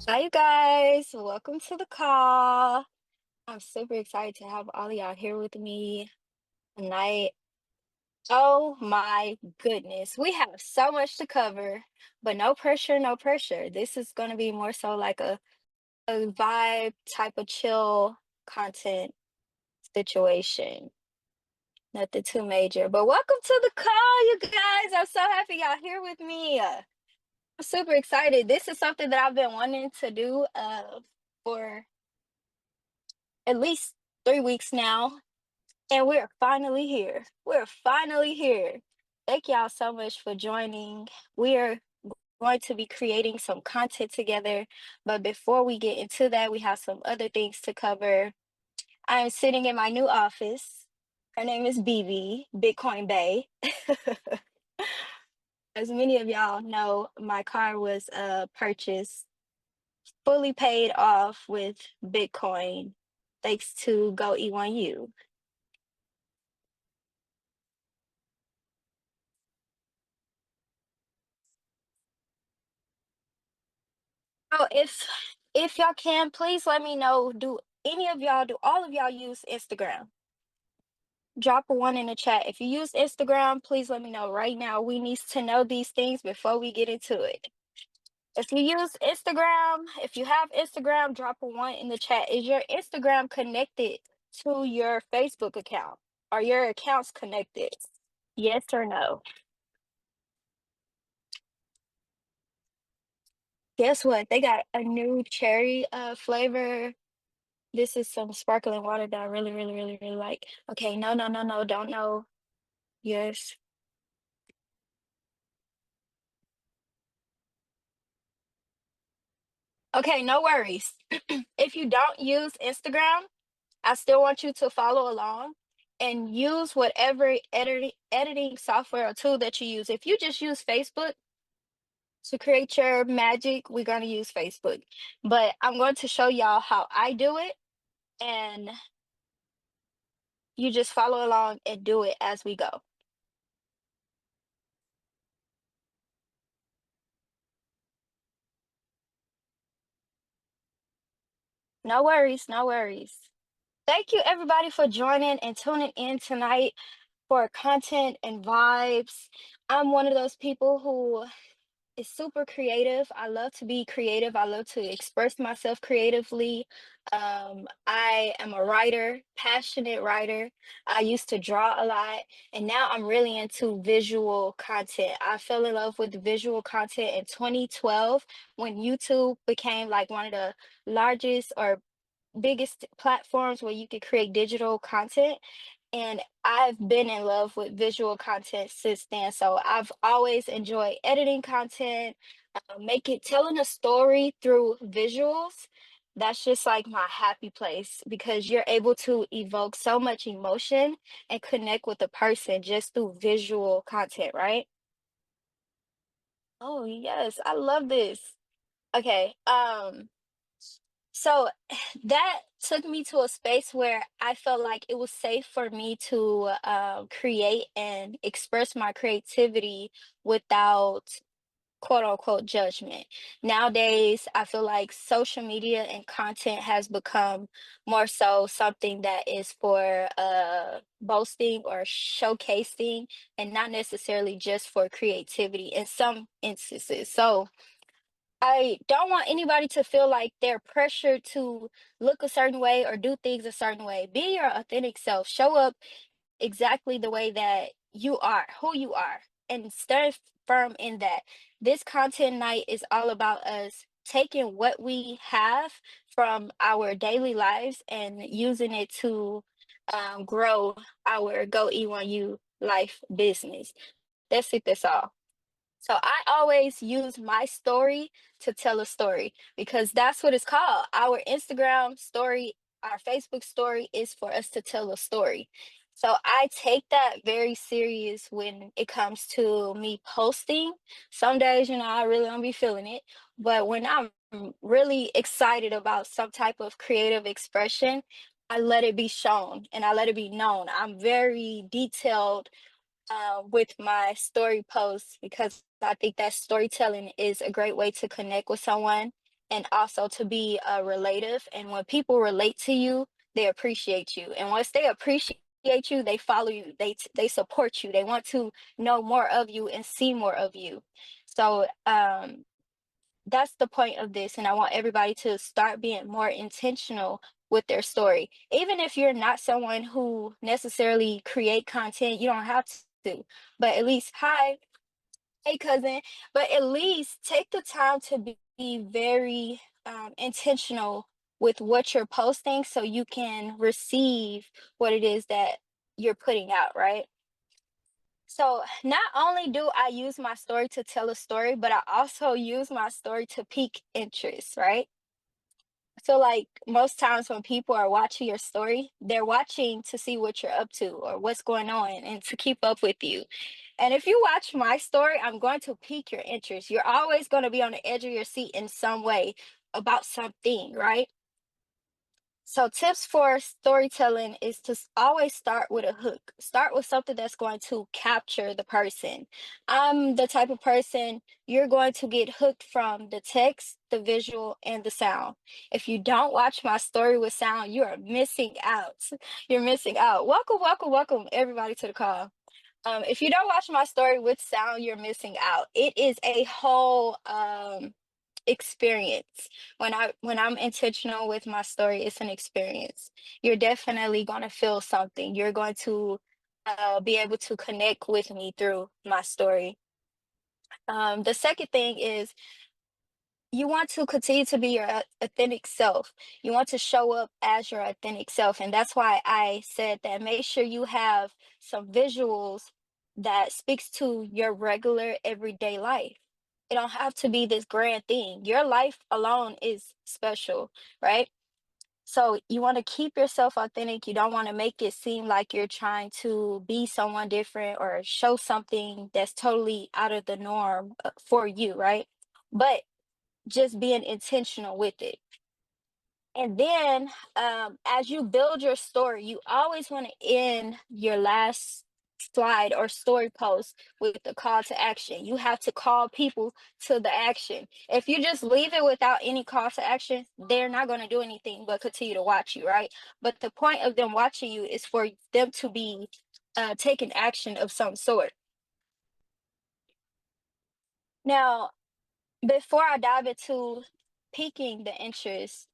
Hi, you guys. Welcome to the call. I'm super excited to have all of y'all here with me tonight. Oh my goodness. We have so much to cover, but no pressure, no pressure. This is going to be more so like a vibe type of chill content situation. Nothing too major, but welcome to the call, you guys. I'm so happy y'all here with me. I'm super excited. This is something that I've been wanting to do for at least 3 weeks now, and we're finally here. We're finally here. Thank y'all so much for joining. We're going to be creating some content together, but before we get into that, we have some other things to cover. I am sitting in my new office. Her name is BB, Bitcoin Bay. As many of y'all know, my car was purchased fully paid off with Bitcoin thanks to GoE1U. Oh, if y'all can, please let me know. Do all of y'all use Instagram? Drop a one in the chat. If you use Instagram, please let me know right now. We need to know these things before we get into it. If you use Instagram, if you have Instagram, drop a one in the chat. Is your Instagram connected to your Facebook account? Are your accounts connected? Yes or no? Guess what? They got a new cherry flavor. This is some sparkling water that I really, really, really, really like. Okay, no, no, no, no, don't know. Yes. Okay, no worries. If you don't use Instagram, I still want you to follow along and use whatever editing software or tool that you use. If you just use Facebook to create your magic, we're going to use Facebook. But I'm going to show y'all how I do it, and you just follow along and do it as we go. No worries, no worries. Thank you everybody for joining and tuning in tonight for content and vibes. I'm one of those people who is super creative. I love to be creative. I love to express myself creatively. I am a writer, passionate writer. I used to draw a lot, and now I'm really into visual content. I fell in love with visual content in 2012 when YouTube became like one of the largest or biggest platforms where you could create digital content, and I've been in love with visual content since then. So I've always enjoyed editing content, telling a story through visuals. That's just like my happy place because you're able to evoke so much emotion and connect with a person just through visual content, right? Oh, yes, I love this. Okay, so that took me to a space where I felt like it was safe for me to create and express my creativity without quote unquote judgment. Nowadays, I feel like social media and content has become more so something that is for boasting or showcasing and not necessarily just for creativity in some instances. So, I don't want anybody to feel like they're pressured to look a certain way or do things a certain way. Be your authentic self. Show up exactly the way that you are, who you are, and stand firm in that. This content night is all about us taking what we have from our daily lives and using it to grow our Go E1U life business. That's it, that's all. So I always use my story to tell a story because that's what it's called. Our Instagram story, our Facebook story is for us to tell a story. So I take that very serious when it comes to me posting. Some days, I really don't be feeling it, but when I'm really excited about some type of creative expression, I let it be shown and I let it be known. I'm very detailed with my story posts because I think that storytelling is a great way to connect with someone. and also to be relative. And when people relate to you, they appreciate you. And once they appreciate you, they follow you, they support you, they want to know more of you and see more of you. So that's the point of this. And I want everybody to start being more intentional with their story. Even if you're not someone who necessarily create content, you don't have to, but at least, hi, hey cousin, but at least take the time to be very intentional with what you're posting so you can receive what it is that you're putting out, right? So not only do I use my story to tell a story, but I also use my story to pique interest, right? So like most times when people are watching your story, they're watching to see what you're up to or what's going on and to keep up with you. And if you watch my story, I'm going to pique your interest. You're always going to be on the edge of your seat in some way about something, right? So tips for storytelling is to always start with a hook. Start with something that's going to capture the person. I'm the type of person you're going to get hooked from the text, the visual, and the sound. If you don't watch my story with sound, you are missing out. You're missing out. Welcome, welcome, welcome everybody to the call. If you don't watch my story with sound, you're missing out. It is a whole experience. When I'm intentional with my story, it's an experience. You're definitely going to feel something. You're going to be able to connect with me through my story. The second thing is you want to continue to be your authentic self. You want to show up as your authentic self. And that's why I said that make sure you have some visuals that speaks to your regular everyday life. It don't have to be this grand thing. Your life alone is special, right? So you want to keep yourself authentic. You don't want to make it seem like you're trying to be someone different or show something that's totally out of the norm for you, right? But just being intentional with it. And then as you build your story, you always want to end your last slide or story post with the call to action. You have to call people to the action. If you just leave it without any call to action, they're not going to do anything but continue to watch you, right? But the point of them watching you is for them to be taking action of some sort. Now, before I dive into piquing the interest,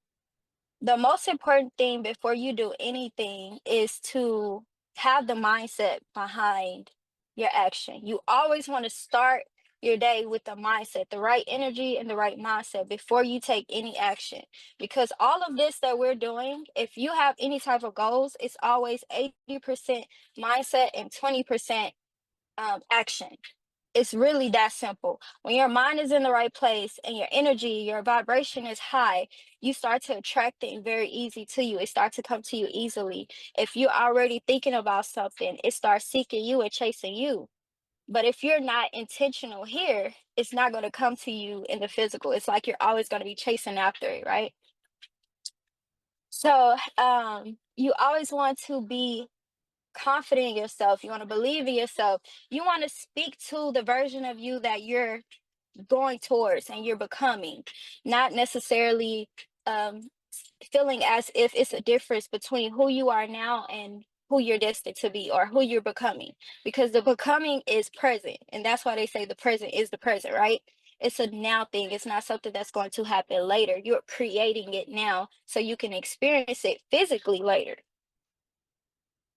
the most important thing before you do anything is to have the mindset behind your action. You always want to start your day with the mindset, the right energy and the right mindset before you take any action. Because all of this that we're doing, if you have any type of goals, it's always 80% mindset and 20% action. It's really that simple. When your mind is in the right place and your energy, your vibration is high, you start to attract things very easy to you. It starts to come to you easily. If you're already thinking about something, it starts seeking you and chasing you. But if you're not intentional here, it's not going to come to you in the physical. It's like you're always going to be chasing after it, right? So you always want to be confident in yourself. You want to believe in yourself. You want to speak to the version of you that you're going towards and you're becoming, not necessarily feeling as if it's a difference between who you are now and who you're destined to be or who you're becoming, because the becoming is present, and that's why they say the present is the present, right? It's a now thing. It's not something that's going to happen later. You're creating it now so you can experience it physically later.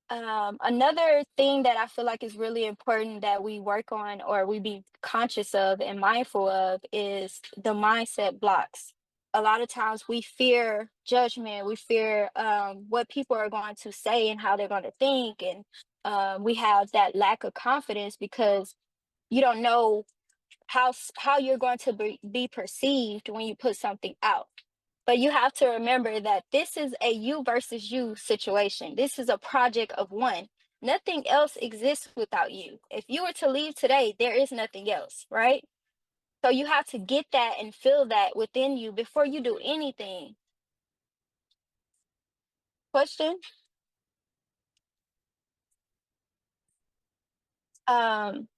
Another thing that I feel like is really important that we work on or we be conscious of and mindful of is the mindset blocks. A lot of times we fear judgment, we fear what people are going to say and how they're going to think, and we have that lack of confidence because you don't know how you're going to be perceived when you put something out. But you have to remember that this is a you versus you situation. This is a project of one. Nothing else exists without you. If you were to leave today, there is nothing else, right? So you have to get that and feel that within you before you do anything. Question? Um,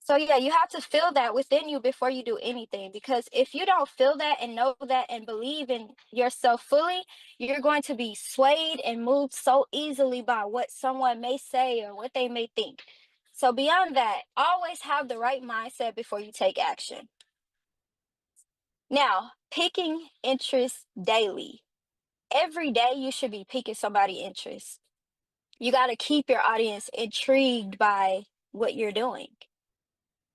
So yeah, you have to feel that within you before you do anything, because if you don't feel that and know that and believe in yourself fully, you're going to be swayed and moved so easily by what someone may say or what they may think. So beyond that, always have the right mindset before you take action. Now, picking interest daily. Every day you should be piquing somebody's interest. You got to keep your audience intrigued by what you're doing.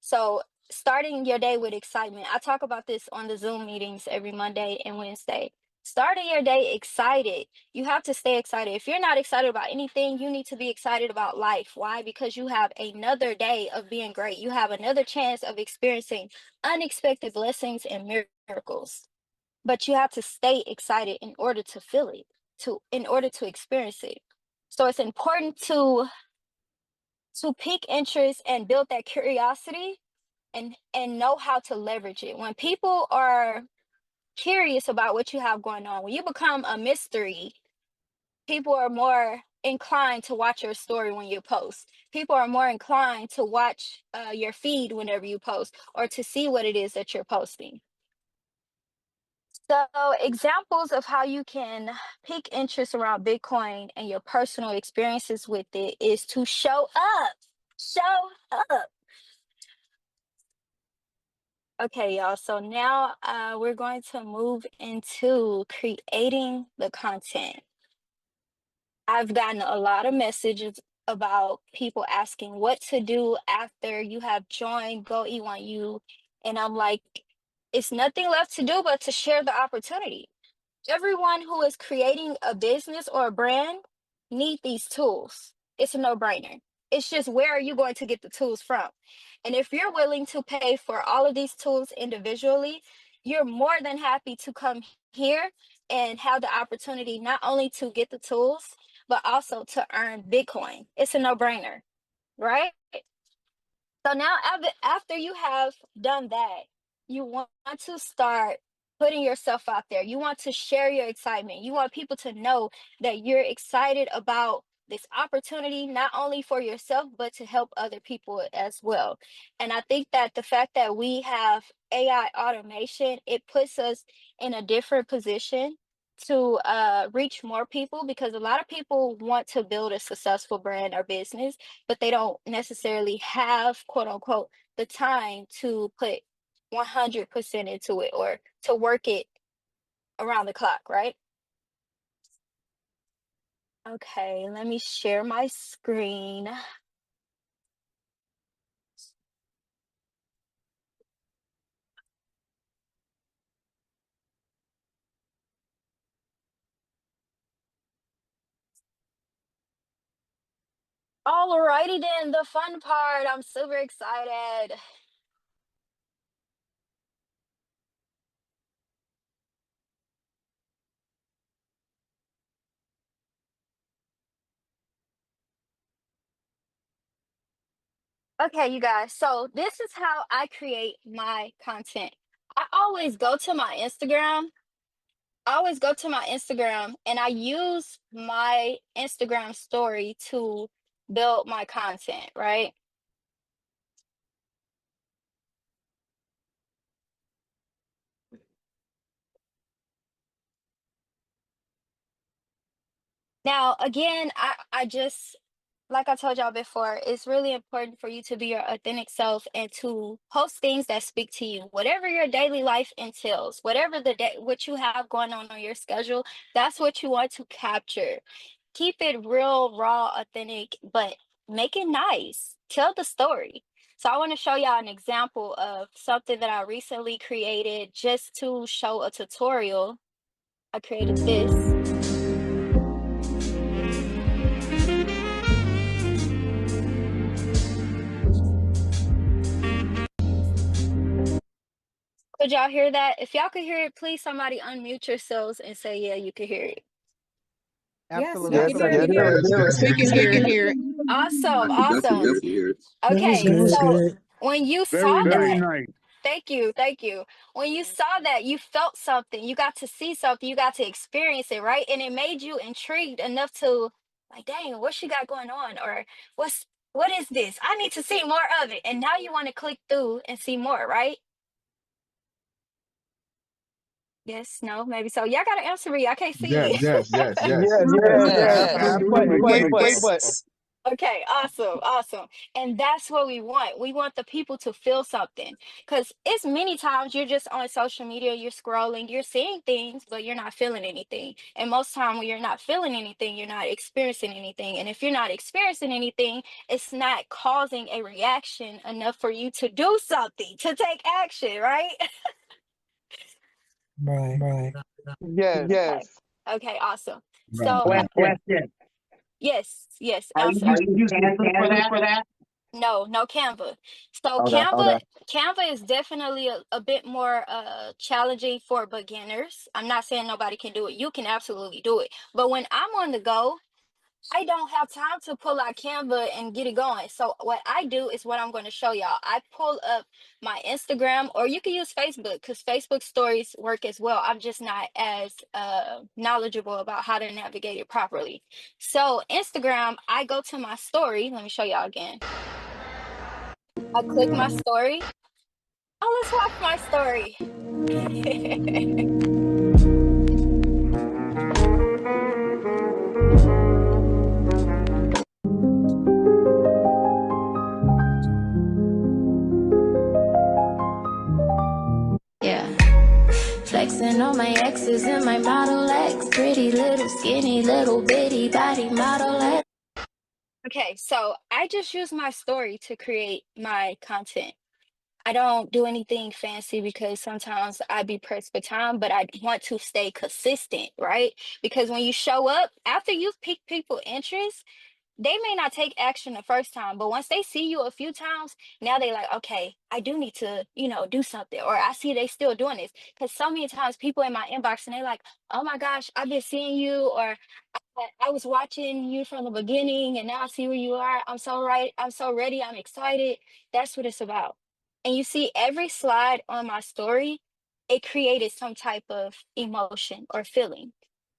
So, starting your day with excitement. I talk about this on the Zoom meetings every Monday and Wednesday. Starting your day excited. You have to stay excited. If you're not excited about anything, you need to be excited about life. Why? Because you have another day of being great. You have another chance of experiencing unexpected blessings and miracles. But you have to stay excited in order to feel it, in order to experience it. So it's important to pique interest and build that curiosity and know how to leverage it. When people are curious about what you have going on, when you become a mystery, people are more inclined to watch your story when you post. People are more inclined to watch your feed whenever you post or to see what it is that you're posting. So, examples of how you can pique interest around Bitcoin and your personal experiences with it is to show up. Show up. Okay, y'all. So now we're going to move into creating the content. I've gotten a lot of messages about people asking what to do after you have joined GoE1U. And I'm like, it's nothing left to do but to share the opportunity. Everyone who is creating a business or a brand need these tools. It's a no-brainer. It's just where are you going to get the tools from? And if you're willing to pay for all of these tools individually, you're more than happy to come here and have the opportunity not only to get the tools, but also to earn Bitcoin. It's a no-brainer, right? So now after you have done that, you want to start putting yourself out there. You want to share your excitement. You want people to know that you're excited about this opportunity, not only for yourself, but to help other people as well. And I think that the fact that we have AI automation, it puts us in a different position to reach more people, because a lot of people want to build a successful brand or business, but they don't necessarily have, quote unquote, the time to put 100% into it or to work it around the clock, right? Okay, let me share my screen. Alrighty then, the fun part. I'm super excited. Okay, you guys, so this is how I create my content. I always go to my Instagram. I always go to my Instagram and I use my Instagram story to build my content, right? Now, again, I just, like I told y'all before, it's really important for you to be your authentic self and to post things that speak to you. Whatever your daily life entails, whatever the day, what you have going on your schedule, that's what you want to capture. Keep it real, raw, authentic, but make it nice. Tell the story. So I want to show y'all an example of something that I recently created just to show a tutorial. I created this. Could y'all hear that? If y'all could hear it, please somebody unmute yourselves and say, yeah, you can hear it. Yes, we Yes, can I hear can you. hear it. We can hear it. Awesome, I could awesome. definitely hear it. That was Okay, good. so when you saw Very, very that, nice. thank you, thank you. When you saw that, you felt something, you got to see something, you got to experience it, right? And it made you intrigued enough to, like, dang, what she got going on? Or What is this? I need to see more of it. And now you want to click through and see more, right? Yes, no, maybe so. Y'all gotta answer me. I can't see Yes, it. yes, yes, yes. Yes, Yes, yes, yes, absolutely. play Please. butts. Okay, awesome, awesome. And that's what we want. We want the people to feel something. Because it's many times you're just on social media, you're scrolling, you're seeing things, but you're not feeling anything. And most time when you're not feeling anything, you're not experiencing anything. And if you're not experiencing anything, it's not causing a reaction enough for you to do something, to take action, right? Right. Yes. Okay. Okay, awesome. Right, So, right. Question. yes, yes, Are you answer. using Canva for that? No, no Canva. So Okay. Canva is definitely a bit more challenging for beginners. I'm not saying nobody can do it. You can absolutely do it. But when I'm on the go, I don't have time to pull out Canva and get it going. So what I do is what I'm going to show y'all. I pull up my Instagram, or you can use Facebook because Facebook stories work as well. I'm just not as knowledgeable about how to navigate it properly. So Instagram, I go to my story. Let me show y'all again. I click my story. Oh, let's watch my story. Yeah. Flexing on my exes and my Model X. Pretty little skinny little bitty body Model X. Okay, so I just use my story to create my content. I don't do anything fancy because sometimes I be pressed for time, but I want to stay consistent, right? Because when you show up, after you've piqued people interest, they may not take action the first time, but once they see you a few times, now they like, okay, I do need to, do something. Or I see they still doing this. Because so many times people in my inbox and they like, oh my gosh, I've been seeing you, or I was watching you from the beginning and now I see where you are. I'm so right. I'm so ready. I'm excited. That's what it's about. And you see every slide on my story, it created some type of emotion or feeling,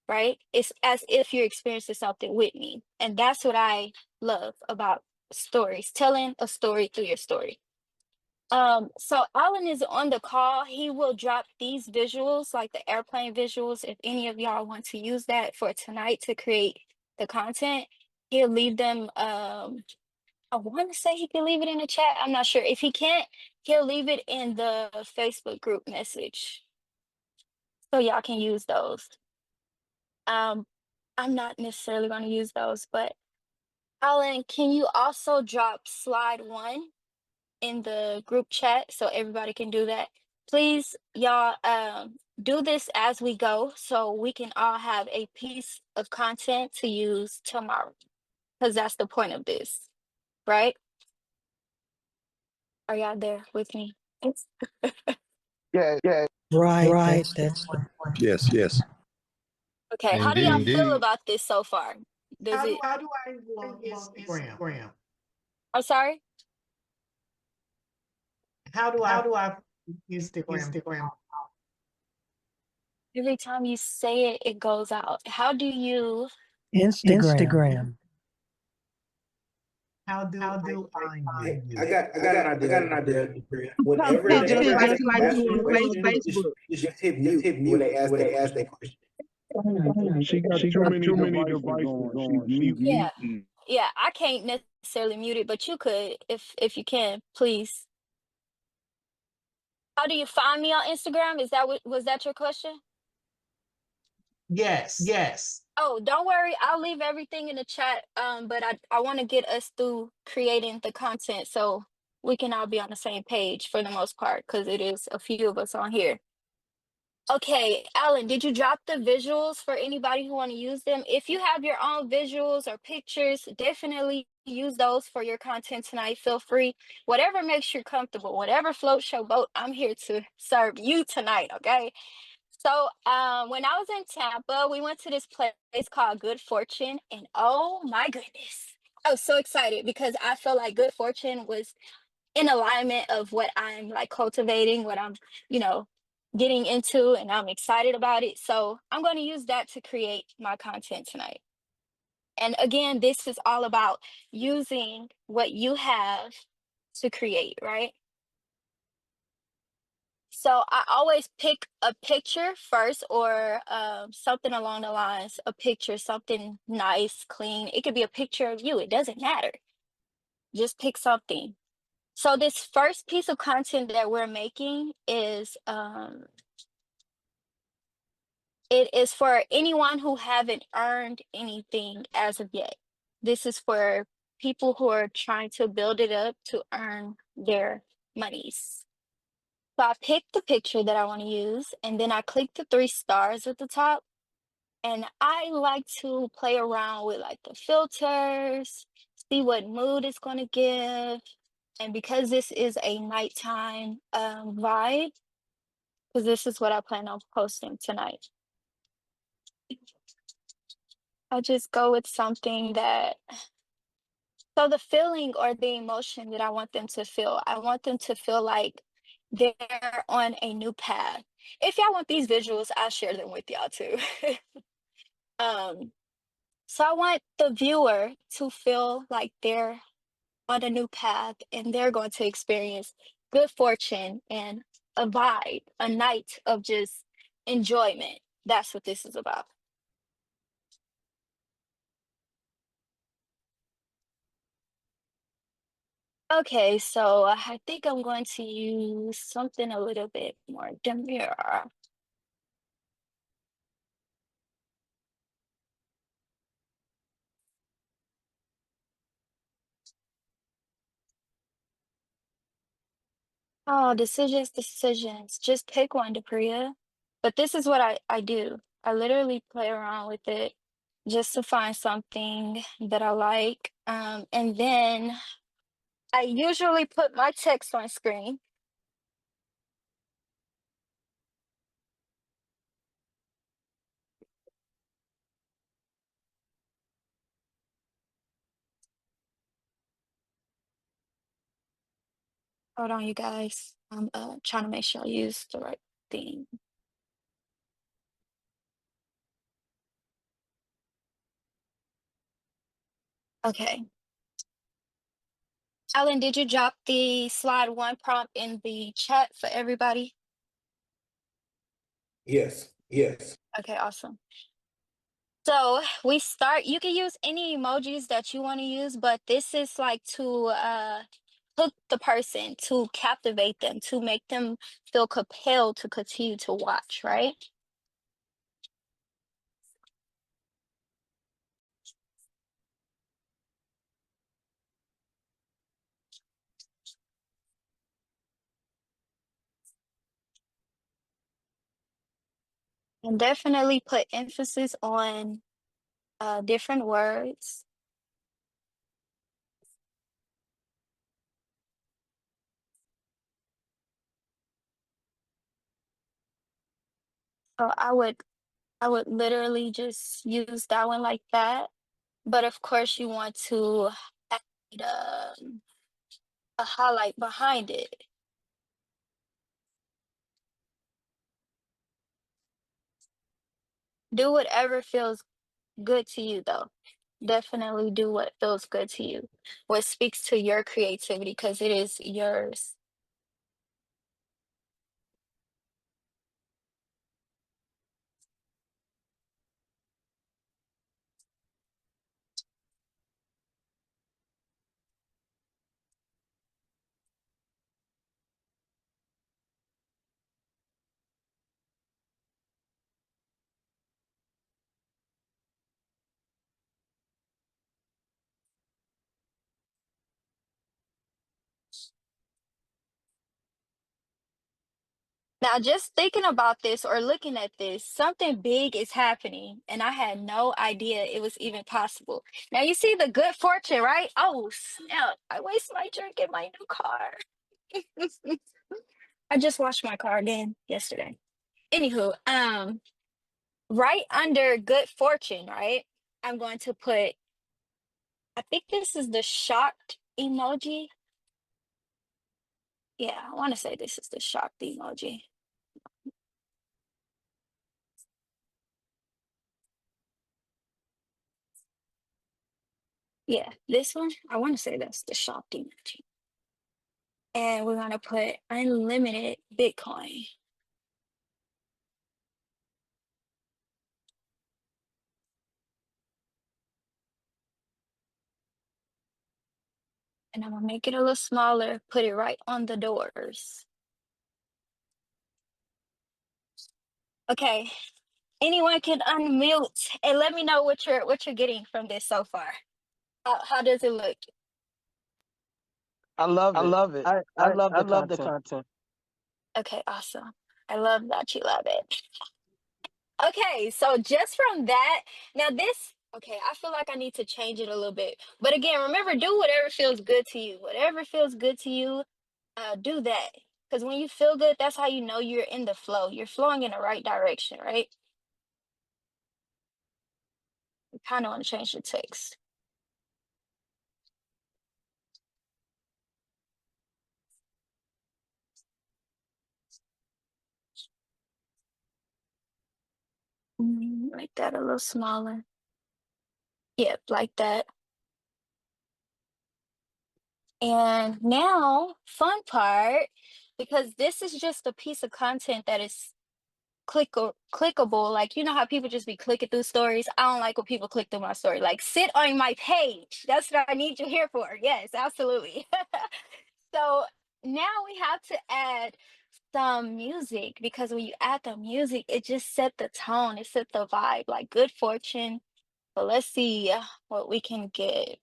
right? It's as if you're experiencing something with me. And that's what I love about stories, telling a story through your story. So Alan is on the call. He will drop these visuals, like the airplane visuals, if any of y'all want to use that for tonight to create the content. He'll leave them. I want to say he can leave it in the chat. I'm not sure. If he can't, he'll leave it in the Facebook group message. So y'all can use those. Um, I'm not necessarily going to use those, but Alan, can you also drop slide one in the group chat so everybody can do that? Please, y'all, do this as we go so we can all have a piece of content to use tomorrow, because that's the point of this, right? Are y'all there with me? Yes. Yes. Right. That's the point. Yes, yes. Okay, how do y'all Indeed. feel about this so far? Does it? How do I go on Instagram? I'm sorry. How do I Instagram? Every time you say it, it goes out. How do you? Instagram. How do I Hey, use? I got an idea, Dupreea. Whenever Something they just like ask you you a on question, Facebook. just hit mute when they ask that question. She got too many devices on. She's Yeah, muting. yeah. I can't necessarily mute it, but you could if you can, please. How do you find me on Instagram? Is that what was that your question? Yes. Oh, don't worry. I'll leave everything in the chat. But I want to get us through creating the content so we can all be on the same page for the most part, because it is a few of us on here. Okay, Alan, did you drop the visuals for anybody who want to use them? If you have your own visuals or pictures, definitely use those for your content tonight. Feel free. Whatever makes you comfortable, whatever floats your boat, I'm here to serve you tonight, okay? So when I was in Tampa, we went to this place called Good Fortune, and oh my goodness, I was so excited because I felt like Good Fortune was in alignment of what I'm like cultivating, what I'm, you know, getting into, and I'm excited about it. So I'm going to use that to create my content tonight. And again, this is all about using what you have to create, right? So I always pick a picture first, or something along the lines, a picture, something nice, clean. It could be a picture of you. It doesn't matter. Just pick something. So this first piece of content that we're making is it is for anyone who haven't earned anything as of yet. This is for people who are trying to build it up to earn their monies. So I pick the picture that I want to use, and then I click the three stars at the top. And I like to play around with like the filters, see what mood it's going to give. And because this is a nighttime vibe, because this is what I plan on posting tonight, I'll just go with something that, so the feeling or the emotion that I want them to feel, I want them to feel like they're on a new path. If y'all want these visuals, I'll share them with y'all too. um, so I want the viewer to feel like they're on a new path and they're going to experience good fortune and a vibe, a night of just enjoyment. That's what this is about. Okay, so I think I'm going to use something a little bit more demure. Oh, decisions, decisions. Just pick one, Dupreea. But this is what I do. I literally play around with it just to find something that I like. And then I usually put my text on screen. Hold on, you guys. I'm trying to make sure I use the right thing. Okay. Alan, did you drop the slide one prompt in the chat for everybody? Yes, yes. Okay, awesome. So we start, you can use any emojis that you want to use, but this is like to hook the person, to captivate them, to make them feel compelled to continue to watch, right? And definitely put emphasis on different words. So I would literally just use that one like that. But of course, you want to add a highlight behind it. Do whatever feels good to you, though. Definitely do what feels good to you, what speaks to your creativity, because it is yours. Now, just thinking about this or looking at this, something big is happening, and I had no idea it was even possible. Now, you see the good fortune, right? Oh, snap. I wasted my drink in my new car. I just washed my car again yesterday. Anywho, right under good fortune, right? I'm going to put, I think this is the shocked emoji. Yeah, I want to say this is the shocked emoji. Yeah, this one, I want to say that's the shop emoji. And we're gonna put unlimited Bitcoin. And I'm gonna make it a little smaller, put it right on the doors. Okay, anyone can unmute and let me know what you're getting from this so far. How does it look? I love it. I love the content. Okay, awesome. I love that you love it. Okay, so just from that, now this, okay, I feel like I need to change it a little bit. But again, remember, do whatever feels good to you. Whatever feels good to you, do that. Because when you feel good, that's how you know you're in the flow. You're flowing in the right direction, right? I kind of want to change the text. Make that a little smaller. Yep, like that. And now, fun part, because this is just a piece of content that is clickable. Like, you know how people just be clicking through stories? I don't like when people click through my story. Like, sit on my page. That's what I need you here for. Yes, absolutely. So now we have to add some music, because when you add the music, it just set the tone, it set the vibe, like good fortune. But let's see what we can get.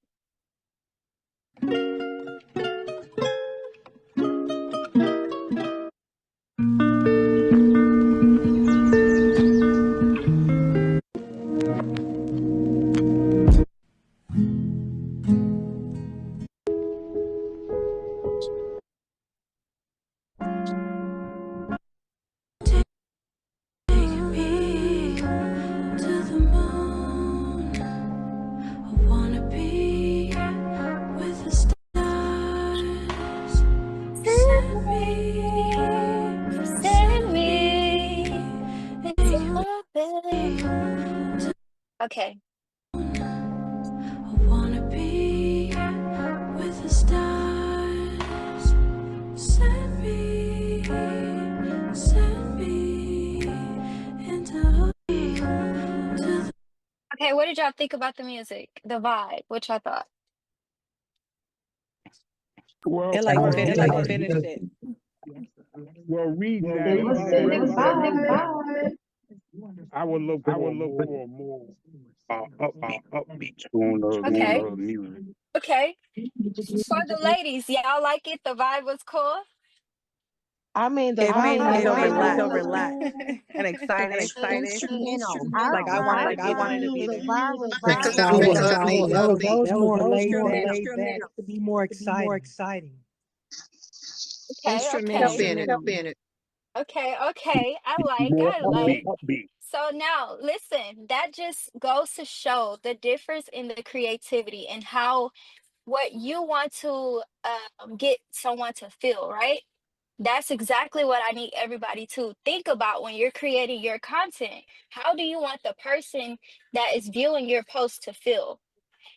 Taking me to the moon. I wanna be with the stars. Send me into orbit. Okay. I wanna be with the stars. Send me into the Okay, what did y'all think about the music? The vibe, which I thought. Well, It like well, finished it. well, reading that, It was good. It was vibe. I would look for more upbeat tune Okay. of music. Okay. For the ladies, y'all like it? The vibe was cool? I mean, the It made me feel vibe relaxed and excited. instrumental. Like I wanted to get The vibe was excited. That was more laid back instrumental. to be more exciting. Okay, okay. Instrumental. Okay. More I like. upbeat. So now, listen, that just goes to show the difference in the creativity and how what you want to get someone to feel, right? That's exactly what I need everybody to think about when you're creating your content. How do you want the person that is viewing your post to feel?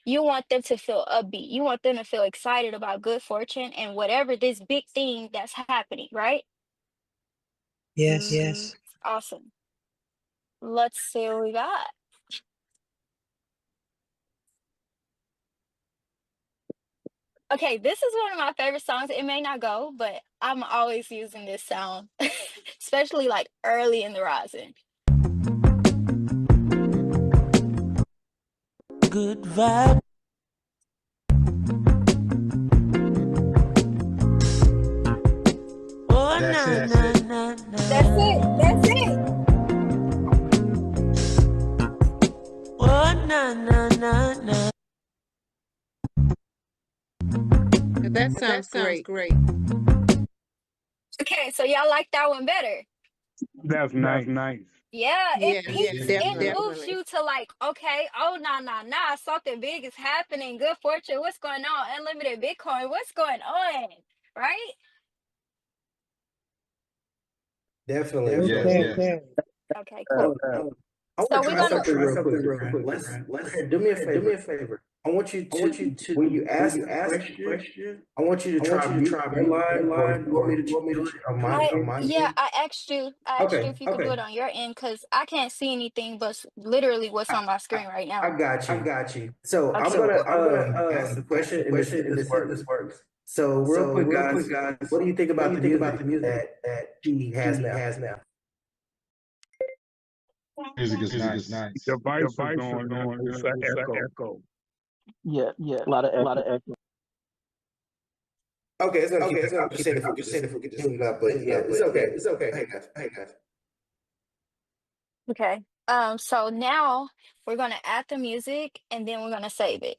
You want them to feel upbeat. You want them to feel excited about good fortune and whatever this big thing that's happening, right? Yes. Awesome. Let's see what we got. Okay, this is one of my favorite songs. It may not go, but I'm always using this sound, especially like early in the rising. good vibe. Oh, That's it. That's it. That's it. Oh, na. That sounds great. Okay, so y'all like that one better. That's nice. Yeah, it Yes, peaks, it moves definitely. you to like, okay, oh nah, something big is happening. Good fortune, what's going on? Unlimited Bitcoin, what's going on? Right? Definitely. Okay. Okay, cool. I want So to we're try gonna something real quick. Let's do me a favor. I want you to, when you ask the question, I want you to try mute your line, or you want me to do it on my Yeah, end? I asked you Okay, if you could do okay. it on your end because I can't see anything but literally what's on my screen right I now. got you. So I'm Okay. gonna ask the question and see if this works. So real quick, guys, what do you think about the music that he has now? Music is nice. Device is on. It's an echo. Yeah, a lot of echo. Okay, it's gonna keep it. I'm just saying if we could just clean it up, but yeah, it's okay. It's okay. Hey guys. Okay. So now we're gonna add the music and then we're gonna save it.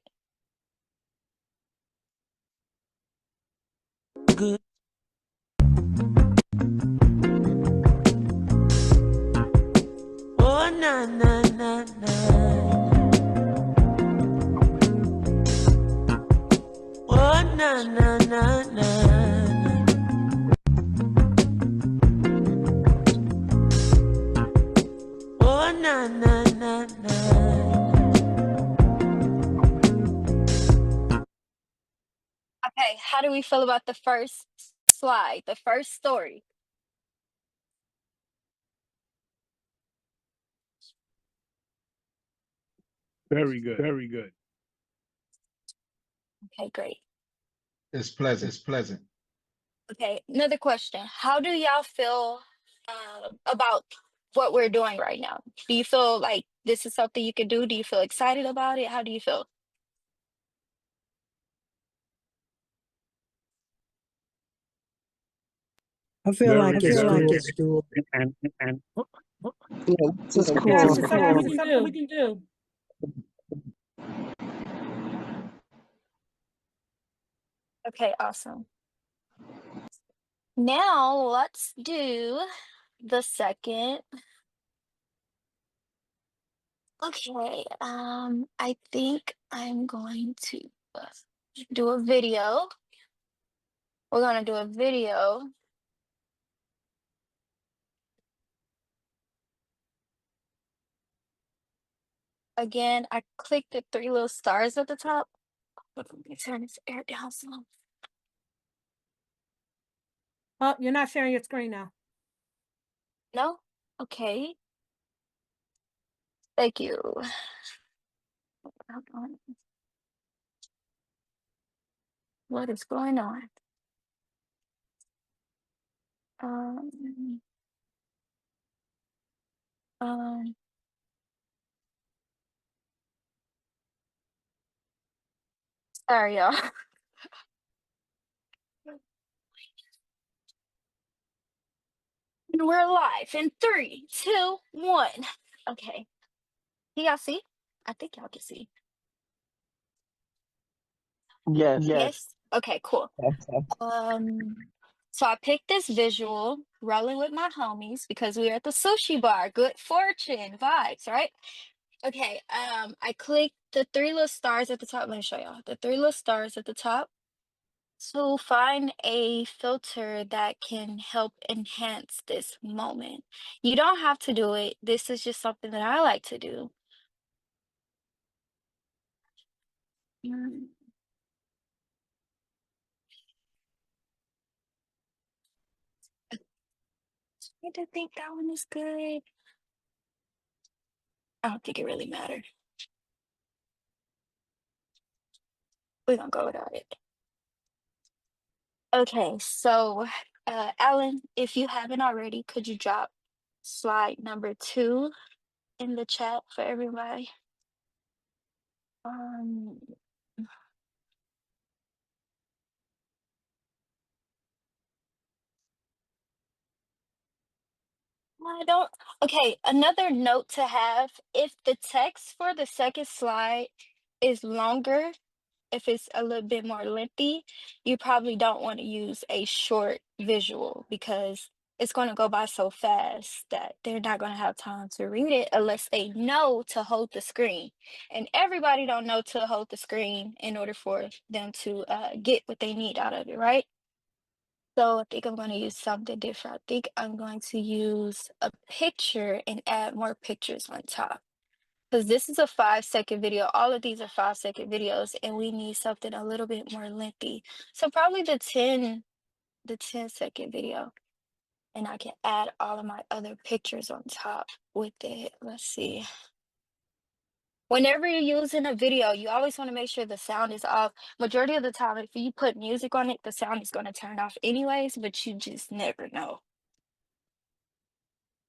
Good. Oh na na na na. Oh na na na na. Oh na na na na. Okay, how do we feel about the first slide, the first story? Very good. Very good. Okay, great. It's pleasant. Okay, another question. How do y'all feel about what we're doing right now? Do you feel like this is something you could do? Do you feel excited about it? How do you feel? I feel Very like it's doable. it's doable. And Yeah, this is Yes, cool. it's something we can do. Okay, awesome. Now let's do the second. Okay, I think I'm going to do a video. We're gonna do a video. Again, I clicked the three little stars at the top. Let me turn this air down some. Oh, you're not sharing your screen now. No? Okay. Thank you. Hold on. What is going on? Um, um, sorry, y'all. And we're live in 3, 2, 1. Okay. Can y'all see? I think y'all can see. Yes. Yes? Okay, cool. So I picked this visual, rolling with my homies, because we're at the sushi bar. Good fortune vibes, right? Okay, I clicked the three little stars at the top. Let me show y'all. The three little stars at the top to find a filter that can help enhance this moment. You don't have to do it. This is just something that I like to do. Mm, I don't think that one is good. I don't think it really mattered. We're gonna go without it. Okay, so Alan, if you haven't already, could you drop slide number 2 in the chat for everybody? Um, I don't. Okay, another note to have, if the text for the second slide is longer, if it's a little bit more lengthy, you probably don't want to use a short visual because it's going to go by so fast that they're not going to have time to read it unless they know to hold the screen. And everybody don't know to hold the screen in order for them to get what they need out of it, right? So I think I'm going to use something different. I think I'm going to use a picture and add more pictures on top. Because this is a 5-second video. All of these are 5-second videos, and we need something a little bit more lengthy. So probably the 10-second video. And I can add all of my other pictures on top with it. Let's see. Whenever you're using a video, you always want to make sure the sound is off. Majority of the time, if you put music on it, the sound is going to turn off anyways, but you just never know.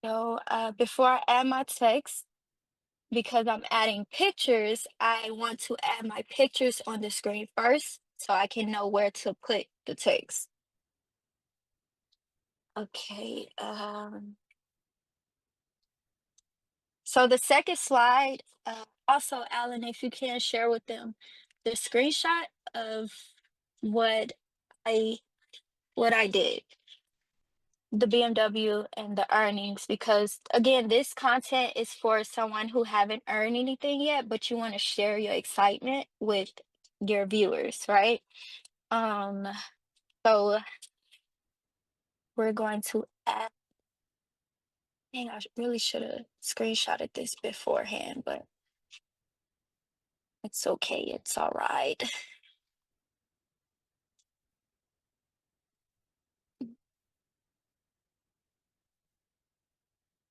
So before I add my text, because I'm adding pictures, I want to add my pictures on the screen first so I can know where to put the text. Okay. So the second slide, also, Alan, if you can share with them the screenshot of what I did, the BMW and the earnings, because again, this content is for someone who haven't earned anything yet, but you want to share your excitement with your viewers, right? So we're going to add, dang, I really should have screenshotted this beforehand, but it's okay, it's all right.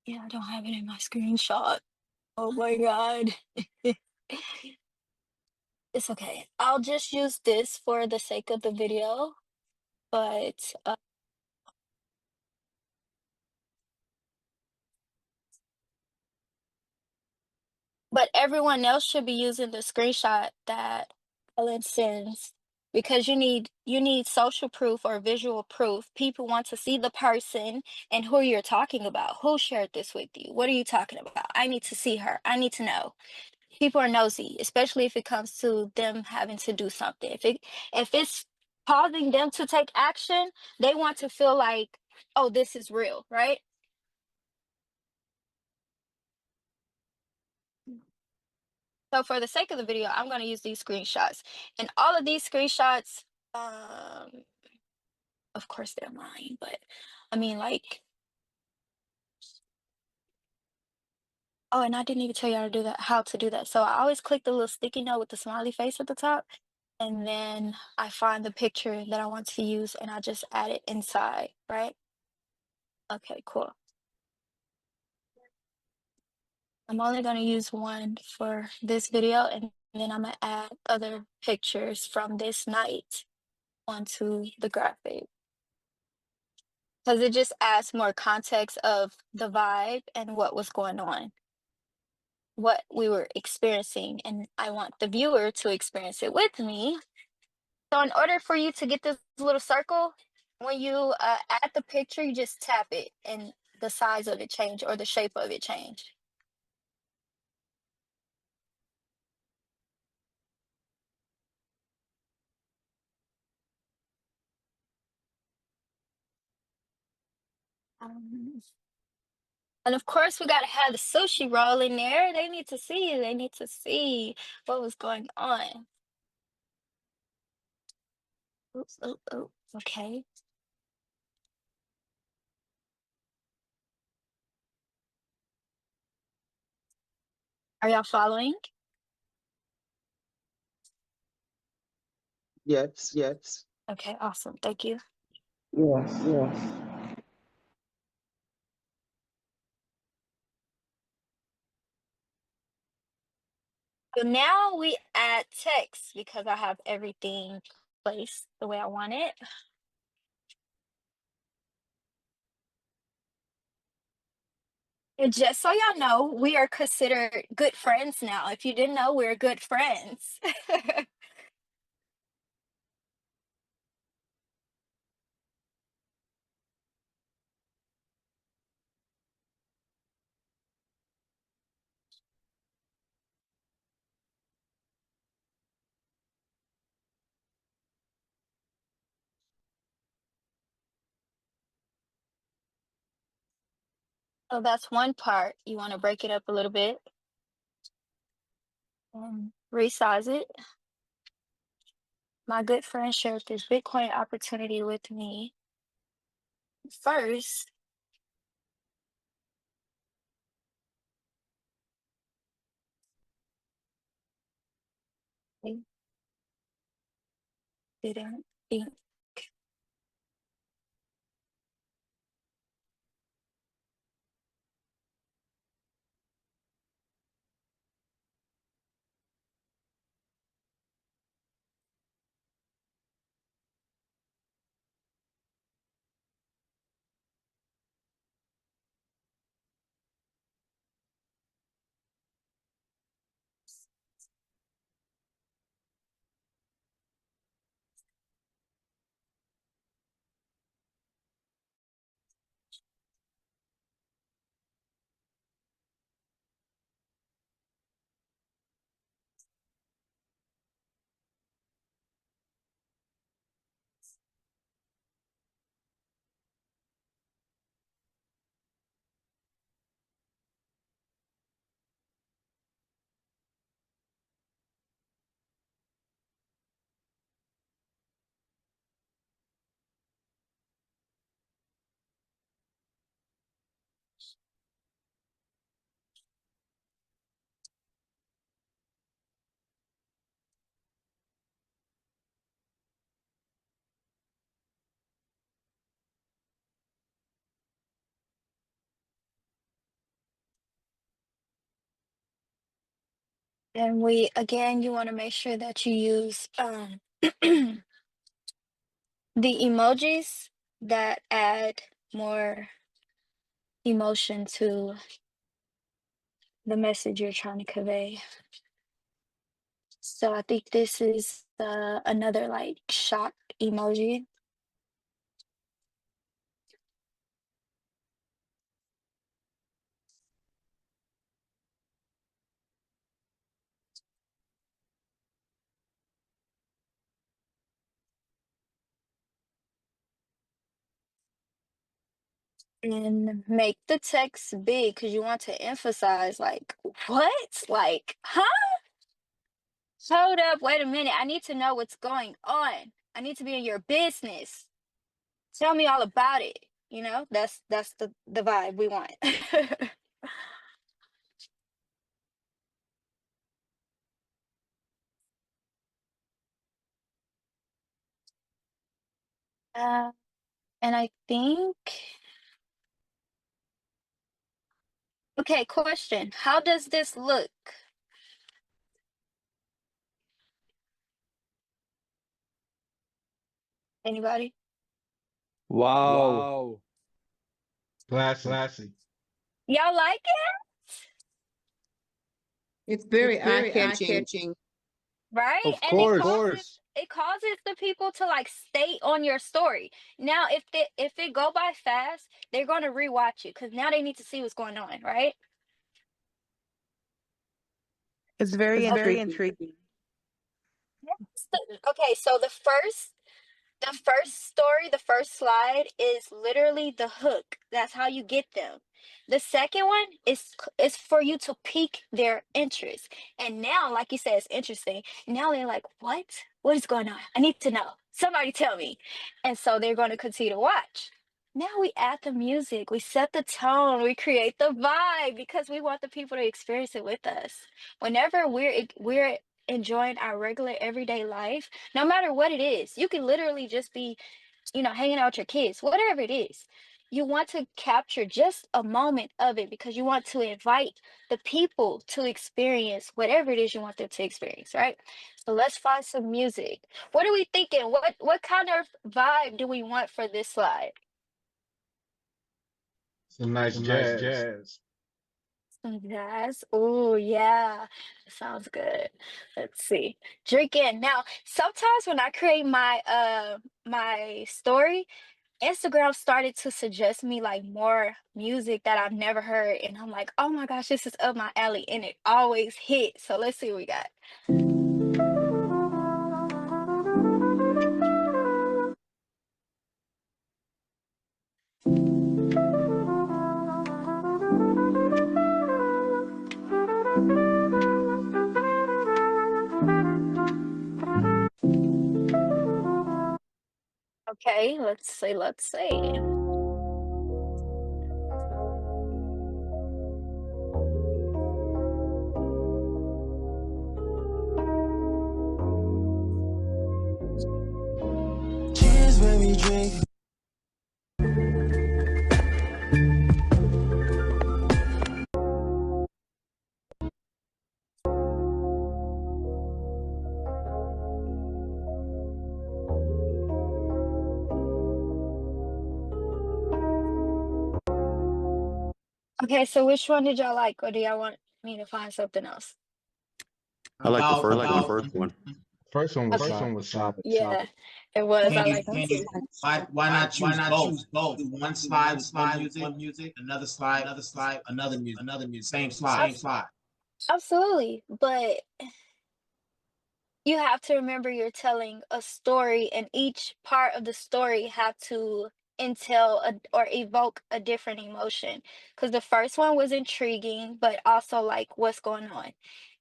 Yeah, I don't have it in my screenshot. Oh my God. It's okay. I'll just use this for the sake of the video, but everyone else should be using the screenshot that Ellen sends because you need social proof or visual proof. People want to see the person and who you're talking about. Who shared this with you? What are you talking about? I need to see her. I need to know. People are nosy, especially if it comes to them having to do something. If it's causing them to take action, they want to feel like, oh, this is real, right? So for the sake of the video, I'm going to use these screenshots. And all of these screenshots, of course they're mine, but I mean, like, oh, and I didn't even tell you how to do that, So I always click the little sticky note with the smiley face at the top, and then I find the picture that I want to use and I just add it inside, right? Okay, cool. I'm only going to use one for this video, and then I'm going to add other pictures from this night onto the graphic. Because it just adds more context of the vibe and what was going on, what we were experiencing, and I want the viewer to experience it with me. So in order for you to get this little circle, when you add the picture, you just tap it and the size of it change or the shape of it change. And of course, we gotta have the sushi roll in there. They need to see. They need to see what was going on. Oops, oh, oh, okay. Are y'all following? Yes, yes. Okay, awesome. Thank you. Yes, yes. So now we add text because I have everything placed the way I want it. And just so y'all know, we are considered good friends now. If you didn't know, we're good friends. So that's one part. You want to break it up a little bit and resize it. My good friend shared this Bitcoin opportunity with me. First, I didn't think. And you want to make sure that you use the emojis that add more emotion to the message you're trying to convey. So I think this is another like shock emoji. And make the text big because you want to emphasize like, what? Like, huh? Hold up, wait a minute. I need to know what's going on. I need to be in your business. Tell me all about it. You know, that's the vibe we want. uh, and I think, okay, question. How does this look? Anybody? Wow. Classy. Y'all like it? It's It's very very eye-catching. eye-catching. Right? Of And course. it causes the people to like stay on your story. Now, if it go by fast, they're going to rewatch it because now they need to see what's going on, right? It's very Okay. intriguing. Okay, so the first story, the first slide is literally the hook. That's how you get them. The second one is for you to pique their interest. And now, like you said, it's interesting. Now they're like, what? What is going on? I need to know. Somebody tell me. And so they're going to continue to watch. Now we add the music, we set the tone, we create the vibe because we want the people to experience it with us. Whenever we're enjoying our regular everyday life, no matter what it is. You can literally just be, hanging out with your kids, whatever it is. You want to capture just a moment of it because you want to invite the people to experience whatever it is you want them to experience, right? So let's find some music. What are we thinking? What kind of vibe do we want for this slide? Some nice Some nice jazz. jazz. Some jazz. Oh yeah, sounds good. Let's see. Drink in. Now, sometimes when I create my story, Instagram started to suggest me like more music that I've never heard, and I'm like, oh my gosh, this is up my alley, and it always hits. So let's see what we got. Okay, let's see. Let's see. drink. Okay, so which one did y'all like, or do y'all want me to find something else? I like the first one. First one. First one was Okay. solid. Yeah, it was. I like that too. Why not choose both? Do one slide with one music, another slide, another music, same slide. Absolutely, but you have to remember you're telling a story, and each part of the story have to entail or evoke a different emotion. Because the first one was intriguing, but also like what's going on.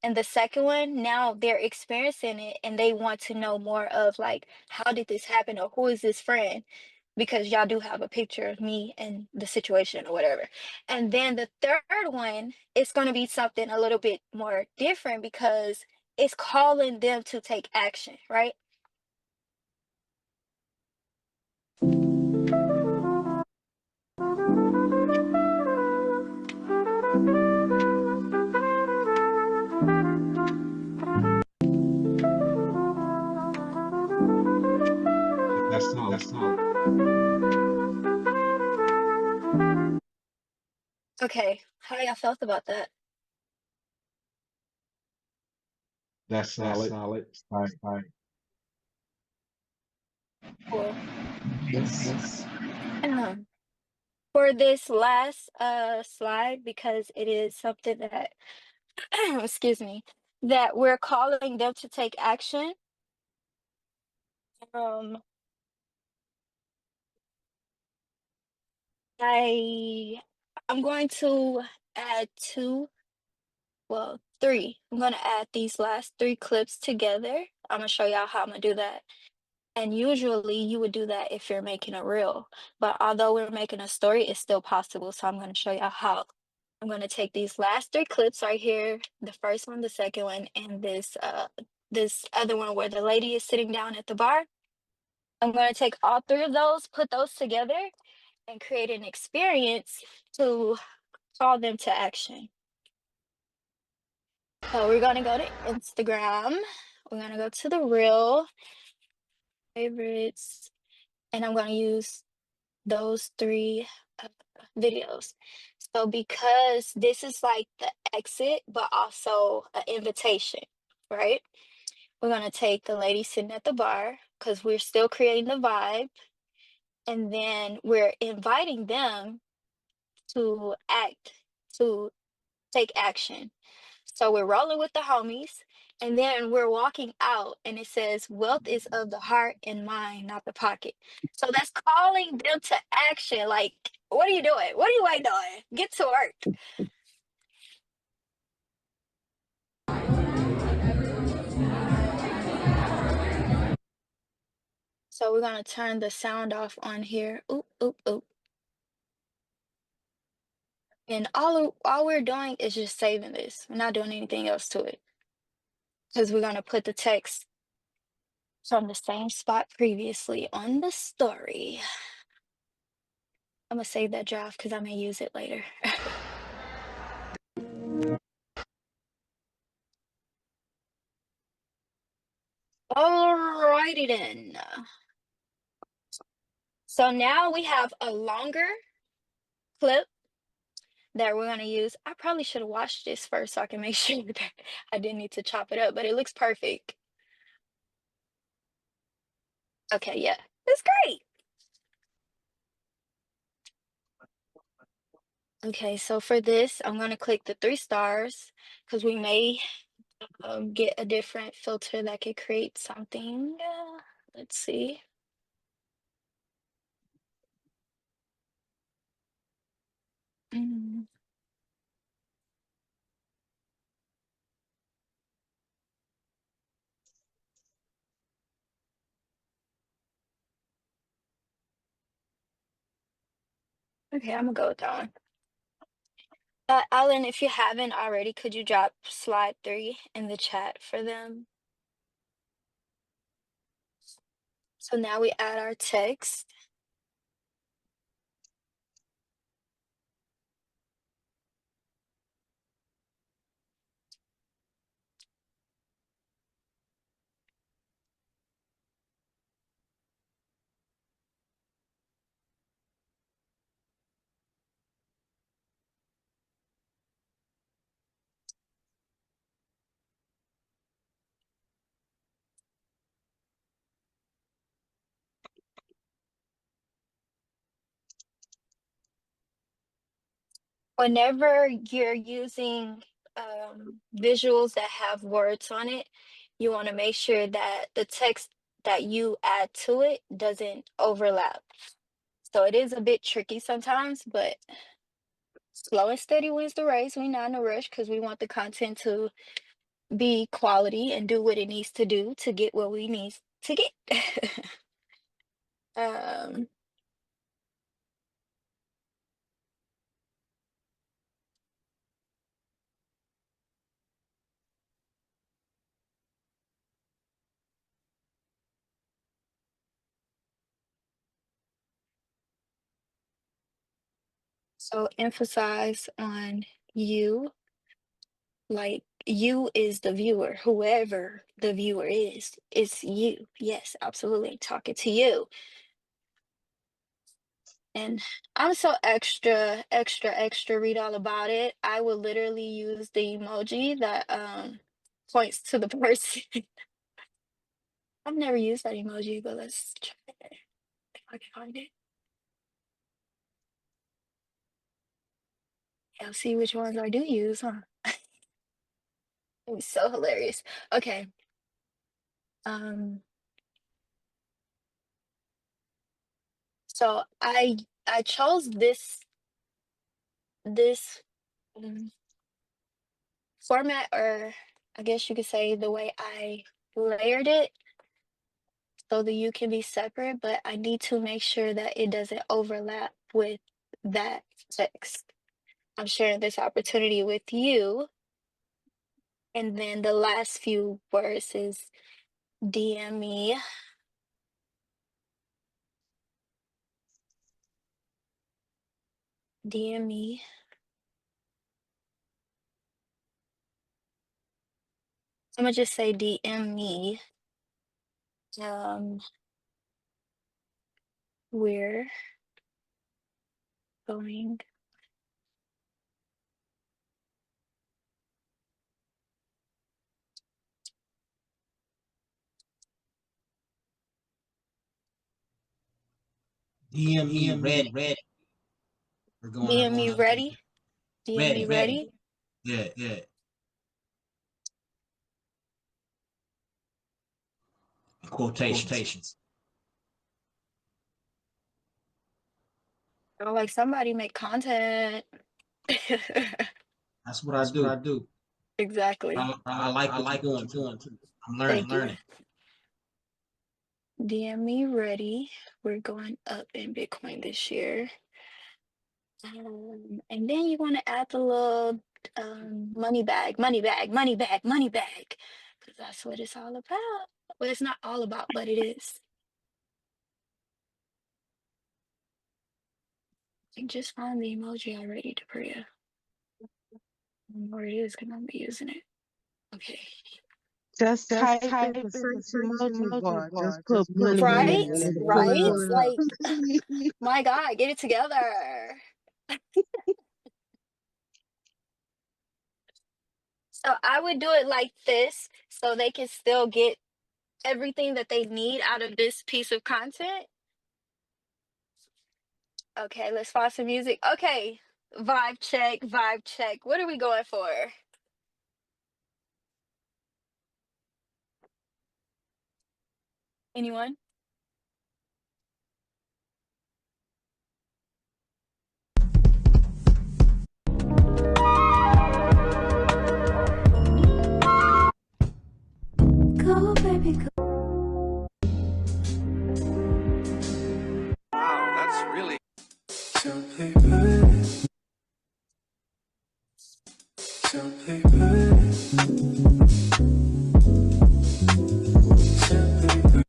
And the second one, now they're experiencing it and they want to know more of like, how did this happen, or who is this friend? Because y'all do have a picture of me and the situation or whatever. And then the third one is going to be something a little bit more different because it's calling them to take action, right? That's solid. Okay, how y'all felt about that? That's solid. All right. Cool. Yes. And for this last slide, because it is something that excuse me, that we're calling them to take action. Um, I'm going to add three. I'm going to add these last three clips together. I'm going to show y'all how I'm going to do that. And usually you would do that if you're making a reel, but although we're making a story, it's still possible. So I'm going to show y'all how. I'm going to take these last three clips right here, the first one, the second one, and this other one where the lady is sitting down at the bar. I'm going to take all three of those, put those together, and create an experience to call them to action. So we're going to go to Instagram. We're going to go to the reel, favorites, and I'm going to use those three videos. So because this is like the exit, but also an invitation, right? We're going to take the lady sitting at the bar because we're still creating the vibe. And then we're inviting them to to take action. So we're rolling with the homies, and then we're walking out, and it says, wealth is of the heart and mind, not the pocket. So that's calling them to action. Like, what are you doing? What are you waiting on? Get to work. So we're going to turn the sound off on here. Oop, oop, oop. And all we're doing is just saving this. We're not doing anything else to it. Because we're going to put the text from the same spot previously on the story. I'm going to save that draft because I may use it later. Alrighty then. So now we have a longer clip that we're going to use. I probably should have watched this first so I can make sure that I didn't need to chop it up, but it looks perfect. Okay, yeah, it's great. Okay, so for this, I'm going to click the 3 stars because we may get a different filter that could create something. Let's see. Mm. Okay, I'm gonna go with that one. Alan, if you haven't already, could you drop slide 3 in the chat for them? So now we add our text. Whenever you're using visuals that have words on it, you want to make sure that the text that you add to it doesn't overlap. So it is a bit tricky sometimes, but slow and steady wins the race. We're not in a rush because we want the content to be quality and do what it needs to do to get what we need to get. um, so emphasize on you, like you is the viewer, whoever the viewer is, it's you. Yes, absolutely. Talking to you. And I'm so extra read all about it. I would literally use the emoji that points to the person. I've never used that emoji, but let's try it if I can find it. Yeah, I'll see which ones I do use, huh? It's so hilarious. Okay. So I chose this format, or I guess you could say the way I layered it, so the you can be separate, but I need to make sure that it doesn't overlap with that text. I'm sharing this opportunity with you. And then the last few words is DM me. DM me. I'm gonna just say DM me. We're going DM me ready. We're DM me going up ready. DM me ready. Yeah, yeah. Quotations. Oh, like somebody make content. That's what I do. Exactly. I like what you're doing too. I'm learning. DM me ready. We're going up in Bitcoin this year. And then you want to add the little money bag, because that's what it's all about. Well, it's not all about, but it is. You just find the emoji already, Dupreea. I don't know where it is because I'm be using it. Okay. Just type in the search emoji bar. Just put money in Right? there and it'll Right? pull it Like, up. my God, get it together. So I would do it like this so they can still get everything that they need out of this piece of content. Okay, let's find some music. Okay, vibe check, vibe check. What are we going for? Anyone? Go, baby, go. Wow, that's really Simply good. Simply good. Simply good.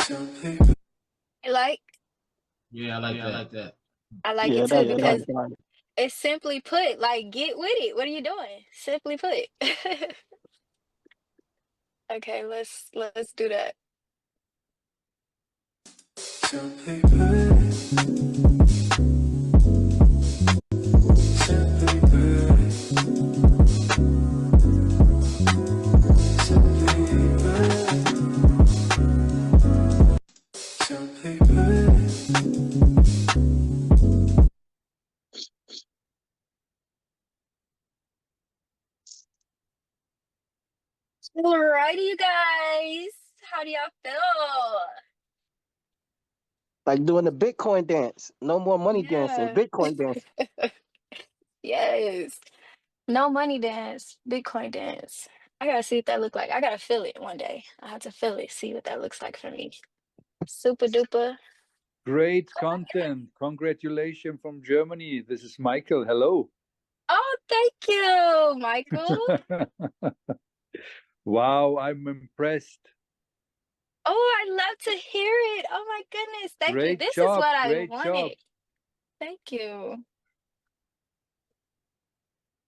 Like, Yeah, I like that. I like Yeah, it too that's because right. it's simply put, like, get with it. What are you doing? Simply put. Okay, let's do that. Alrighty, you guys. How do y'all feel? Like doing the Bitcoin dance. No more money dancing. Yeah. Bitcoin dance. Yes. No money dance, Bitcoin dance. I gotta see what that look like. I gotta feel it one day. I have to feel it, see what that looks like for me. Super duper. Great content. Congratulations from Germany. This is Michael. Hello. Oh, thank you, Michael. Wow, I'm impressed. Oh, I love to hear it. Oh my goodness. Thank you. Great This is job. what I Great job. wanted. Thank you.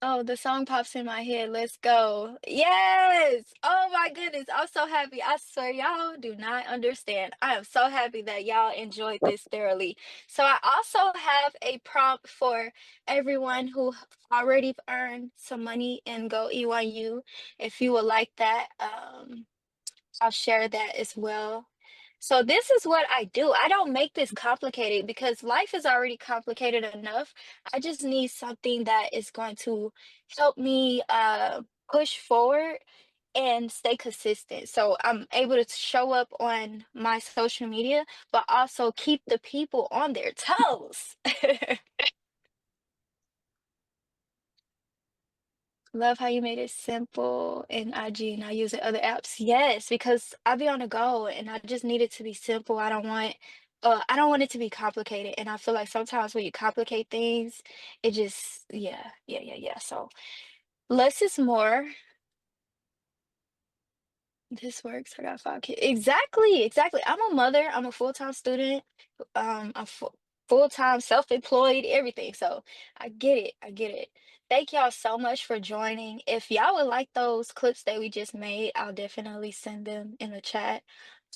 Oh, the song pops in my head. Let's go. Yes. Oh my goodness. I'm so happy. I swear, y'all do not understand. I am so happy that y'all enjoyed this thoroughly. So I also have a prompt for everyone who already earned some money in GoE1U. If you would like that, I'll share that as well. So this is what I do. I don't make this complicated because life is already complicated enough. I just need something that is going to help me push forward and stay consistent. So I'm able to show up on my social media, but also keep the people on their toes. Love how you made it simple in IG and I use it other apps. Yes, because I be on the go and I just need it to be simple. I don't want it to be complicated. And I feel like sometimes when you complicate things, it just yeah. So less is more. This works. I got 5 kids. Exactly. I'm a mother. I'm a full-time student. I'm full-time, self-employed, everything. So I get it. Thank y'all so much for joining. If y'all would like those clips that we just made, I'll definitely send them in the chat.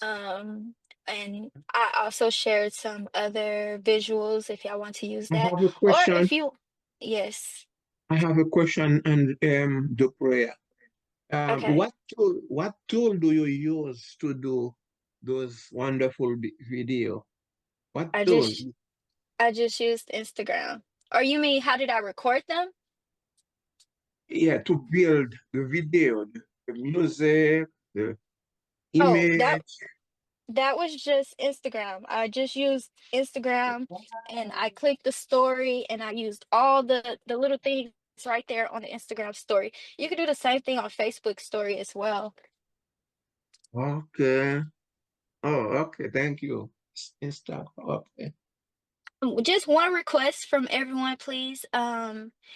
And I also shared some other visuals if y'all want to use I that. have a Or question. if you, yes. I have a question on Dupreea. Okay. What tool do you use to do those wonderful video? What I tool? just I just used Instagram. Or you mean how did I record them? Yeah, to build the video, the music, the Oh, image. that was just Instagram. I just used Instagram and I clicked the story and I used all the little things right there on the Instagram story. You can do the same thing on Facebook story as well. Okay. Oh, okay. Thank you. Insta. Okay. Just one request from everyone, please.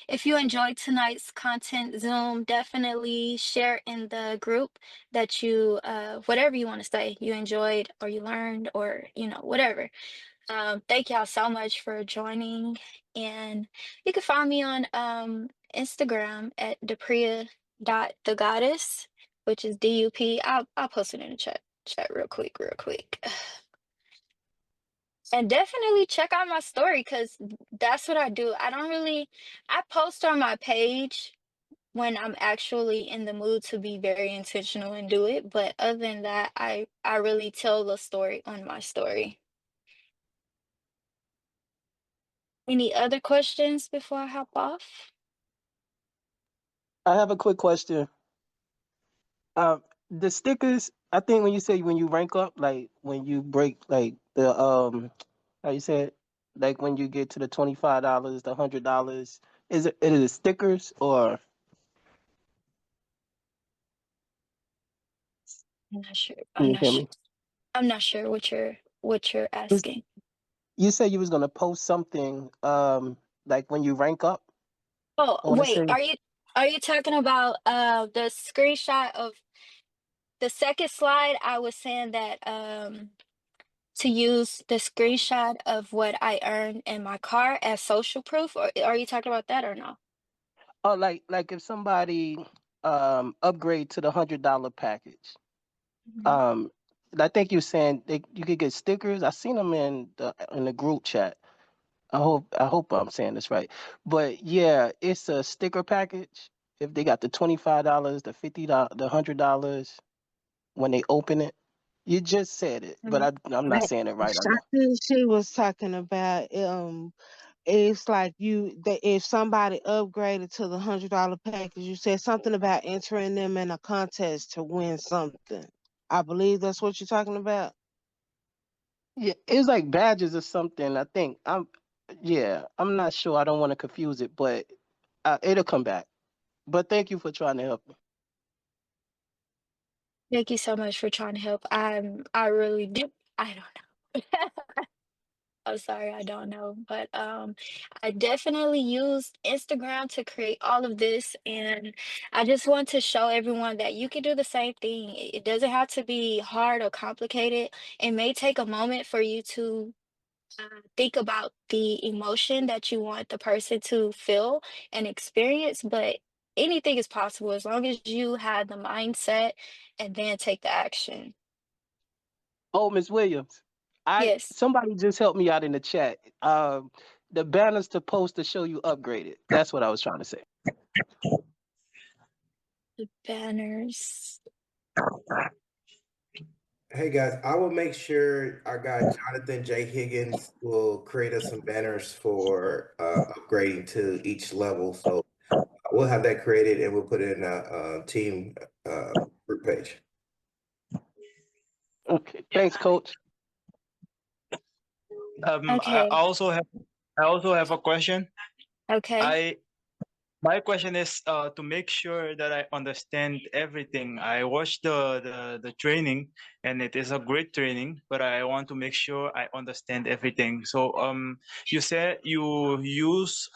If you enjoyed tonight's content Zoom, definitely share in the group that you whatever you want to say you enjoyed or you learned or whatever. Thank y'all so much for joining, and you can find me on Instagram at Dupreea.thegoddess, which is DUP. I'll post it in the chat real quick. And definitely check out my story because that's what I do. I post on my page when I'm actually in the mood to be very intentional and do it. But other than that, I really tell the story on my story. Any other questions before I hop off? I have a quick question. The stickers, I think when you say when you rank up, like when you break like the how you say it? Like when you get to the $25, the $100, is it stickers or I'm not sure. can you hear me? I'm not sure what you're asking. You said you was gonna post something like when you rank up. Oh, I wanna wait, say are you talking about the screenshot of the second slide? I was saying that to use the screenshot of what I earned in my car as social proof, or are you talking about that or no? Oh, like if somebody upgrade to the $100 package. Mhm. I think you're saying you could get stickers. I seen them in the group chat. I hope I'm saying this right. But yeah, it's a sticker package. If they got the $25, the $50, the $100 when they open it. You just said it, but Mhm. I'm not saying it right. I I know. think she was talking about it's like if somebody upgraded to the $100 package, you said something about entering them in a contest to win something. I believe that's what you're talking about. Yeah, it's like badges or something. I think I'm not sure. I don't want to confuse it, but it'll come back. But thank you for trying to help me. Thank you so much for trying to help. I really do. I don't know. I'm sorry, I don't know. But I definitely used Instagram to create all of this, and I just want to show everyone that you can do the same thing. It doesn't have to be hard or complicated. It may take a moment for you to think about the emotion that you want the person to feel and experience, but anything is possible as long as you have the mindset and then take the action. Oh, Miss Williams, I Yes, somebody just helped me out in the chat. The banner's supposed to show you upgraded. That's what I was trying to say. the banners. Hey guys, I will make sure our guy Jonathan J. Higgins will create us some banners for upgrading to each level. So we'll have that created and we'll put it in a team group page. Okay, thanks, Coach. Okay, I also have a question. okay. I My question is to make sure that I understand everything. I watched the training and it is a great training, but I want to make sure I understand everything. So you said you use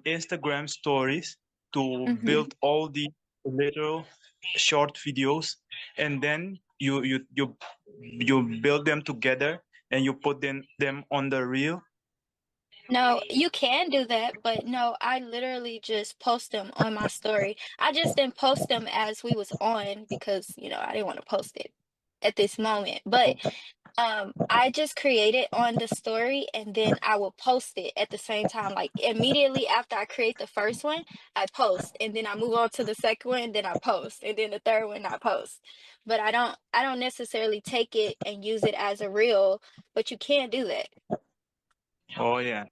Instagram stories to Mm-hmm. build all the little short videos, and then you build them together and you put them on the reel. No, you can do that, but no, I literally just post them on my story. I just didn't post them as we was on because, I didn't want to post it at this moment. But I just create it on the story and then I will post it at the same time. Like immediately after I create the first one, I post and then I move on to the second one, then I post, and then the third one I post. But I don't necessarily take it and use it as a reel, but you can do that. Oh yeah.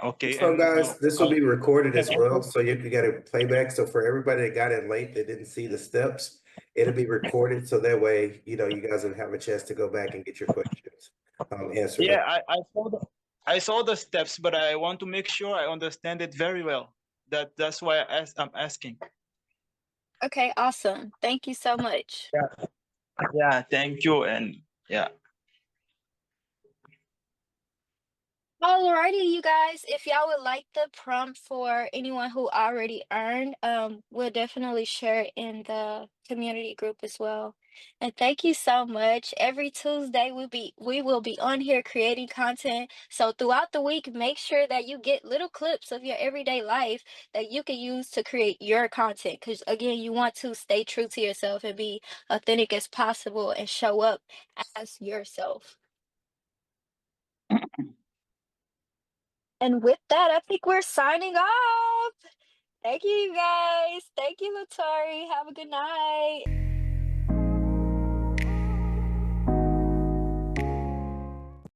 Okay, So and guys, this will uh, be recorded and as well. also So you can get a playback. So for everybody that got in late that didn't see the steps, it'll be recorded. So that way, you guys will have a chance to go back and get your questions answered. yeah, I saw the steps, but I want to make sure I understand it very well. That's why I'm asking. Okay, awesome. Thank you so much. Yeah, thank you, and yeah. Alrighty, you guys. If y'all would like the prompt for anyone who already earned, we'll definitely share it in the community group as well. And thank you so much. Every Tuesday we will be on here creating content. So throughout the week, make sure that you get little clips of your everyday life that you can use to create your content. Because again, you want to stay true to yourself and be authentic as possible and show up as yourself. And with that, I think we're signing off. Thank you, you guys. Thank you, Latari. Have a good night.